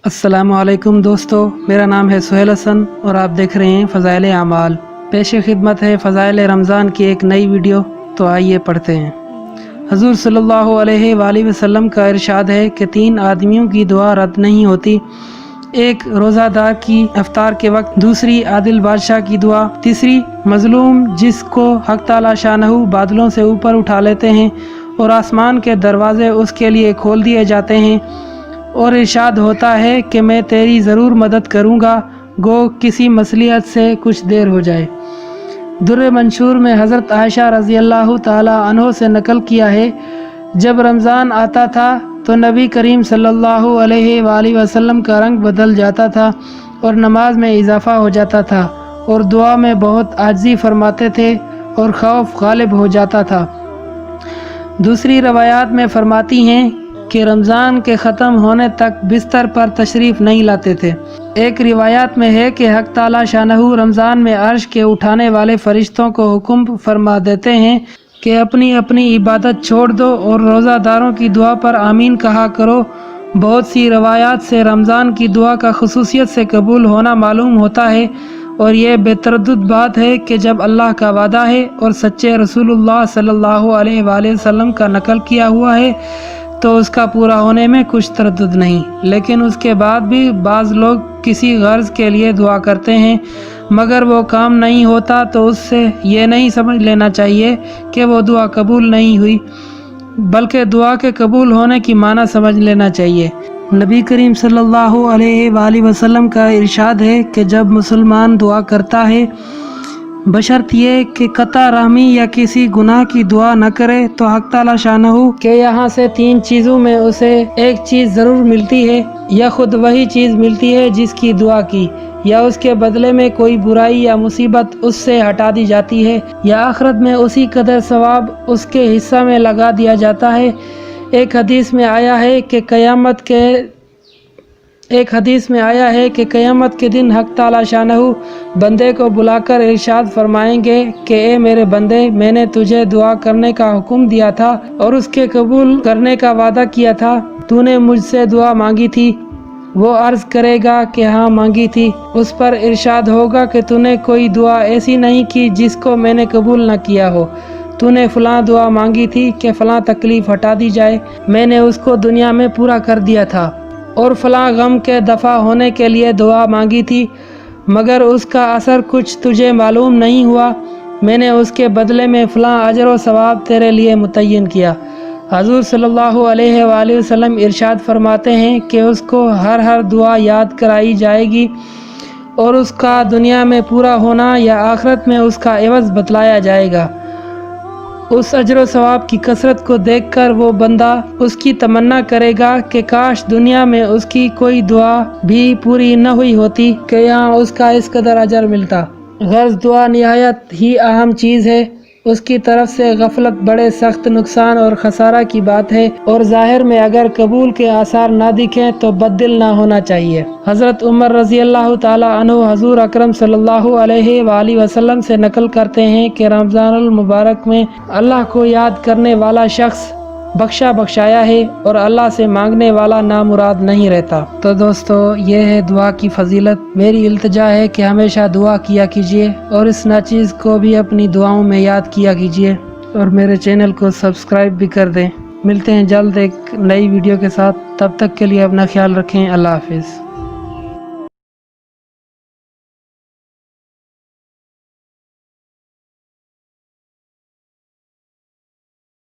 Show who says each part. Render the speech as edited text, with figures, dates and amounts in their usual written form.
Speaker 1: अस्सलामु अलैकुम दोस्तों, मेरा नाम है सुहेल हसन और आप देख रहे हैं फ़ज़ाइल आमाल। पेश खिदमत है फ़ज़ाइल रमज़ान की एक नई वीडियो। तो आइए पढ़ते हैं। हज़ूर सल्लल्लाहु अलैहि वसल्लम का इरशाद है कि 3 आदमियों की दुआ रद्द नहीं होती। एक रोज़ादार की इफ्तार के वक्त, दूसरी आदिल बादशाह की दुआ, तीसरी मज़लूम जिसको हक़ ताला शानहू बादलों से ऊपर उठा लेते हैं और आसमान के दरवाज़े उसके लिए खोल दिए जाते हैं और इरशाद होता है कि मैं तेरी ज़रूर मदद करूँगा, गो किसी मसलियत से कुछ देर हो जाए। दुर्र मंशूर में हज़रत आयशा रज़ी अल्लाह ताला अन्हो से नकल किया है, जब रमज़ान आता था तो नबी करीम सल्लल्लाहु अलैहि वसल्लम का रंग बदल जाता था और नमाज में इजाफ़ा हो जाता था और दुआ में बहुत आजिज़ी फरमाते थे और खौफ गालिब हो जाता था। दूसरी रवायात में फरमाती हैं कि रमज़ान के ख़त्म होने तक बिस्तर पर तशरीफ़ नहीं लाते थे। एक रिवायत में है कि हक़ ताला शानहू रमज़ान में अर्श के उठाने वाले फ़रिश्तों को हुक्म फरमा देते हैं कि अपनी अपनी इबादत छोड़ दो और रोज़ादारों की दुआ पर आमीन कहा करो। बहुत सी रवायात से रमज़ान की दुआ का खुसूसियत से कबूल होना मालूम होता है और ये बेतरद्दुद बात है कि जब अल्लाह का वादा है और सच्चे रसूलुल्लाह सल्लल्लाहु अलैहि वसल्लम का नकल किया हुआ है तो उसका पूरा होने में कुछ तरद्दुद नहीं। लेकिन उसके बाद भी बाज़ लोग किसी गर्ज़ के लिए दुआ करते हैं मगर वो काम नहीं होता तो उससे ये नहीं समझ लेना चाहिए कि वो दुआ कबूल नहीं हुई, बल्कि दुआ के कबूल होने की माना समझ लेना चाहिए। नबी करीम सल्लल्लाहु अलैहि वसल्लम का इरशाद है कि जब मुसलमान दुआ करता है बशर्त ये कि कता रहमी या किसी गुनाह की दुआ न करे तो हक़ ताला शानहू के यहाँ से 3 चीज़ों में उसे एक चीज़ ज़रूर मिलती है, या खुद वही चीज़ मिलती है जिसकी दुआ की, या उसके बदले में कोई बुराई या मुसीबत उससे हटा दी जाती है, या आखिरत में उसी कदर सवाब उसके हिस्सा में लगा दिया जाता है। एक हदीस में आया है कि क़यामत के दिन हक़ ताला शानहू बंदे को बुलाकर इरशाद फरमाएंगे कि ए मेरे बंदे, मैंने तुझे दुआ करने का हुक्म दिया था और उसके कबूल करने का वादा किया था, तूने मुझसे दुआ मांगी थी। वो अर्ज़ करेगा कि हाँ मांगी थी। उस पर इरशाद होगा कि तूने कोई दुआ ऐसी नहीं की जिसको मैंने कबूल न किया हो। तूने फ़लाँ दुआ मांगी थी कि फ़लाँ तकलीफ़ हटा दी जाए, मैंने उसको दुनिया में पूरा कर दिया था, और फ़लाँ गम के दफ़ा होने के लिए दुआ मांगी थी मगर उसका असर कुछ तुझे मालूम नहीं हुआ, मैंने उसके बदले में फ़लाँ अजर व सवाब तेरे लिए मुतय्यन किया। हज़ूर सल्लल्लाहु अलैहि वसल्लम इरशाद फरमाते हैं कि उसको हर दुआ याद कराई जाएगी और उसका दुनिया में पूरा होना या आखिरत में उसका एवज़ बतलाया जाएगा। उस अजर सवाब की कसरत को देखकर वो बंदा उसकी तमन्ना करेगा कि काश दुनिया में उसकी कोई दुआ भी पूरी न हुई होती कि यहाँ उसका इस कदर अजर मिलता। गर्ज़ दुआ निहायत ही अहम चीज़ है। उसकी तरफ से गफलत बड़े सख्त नुकसान और खसारा की बात है, और ज़ाहिर में अगर कबूल के आसार ना दिखें तो बद्दिल ना होना चाहिए। हज़रत उमर रज़ी अल्लाह ताला अन्हु हज़ूर अकरम सल्लल्लाहु अलैहि वसल्लम से नकल करते हैं कि रमज़ानुल मुबारक में अल्लाह को याद करने वाला शख्स बख्शाया है और अल्लाह से मांगने वाला नामुराद नहीं रहता। तो दोस्तों, ये है दुआ की फजीलत। मेरी इल्तिजा है कि हमेशा दुआ किया कीजिए और इस नाचीज़ को भी अपनी दुआओं में याद किया कीजिए और मेरे चैनल को सब्सक्राइब भी कर दें। मिलते हैं जल्द एक नई वीडियो के साथ, तब तक के लिए अपना ख्याल रखें। अल्लाह हाफिज़।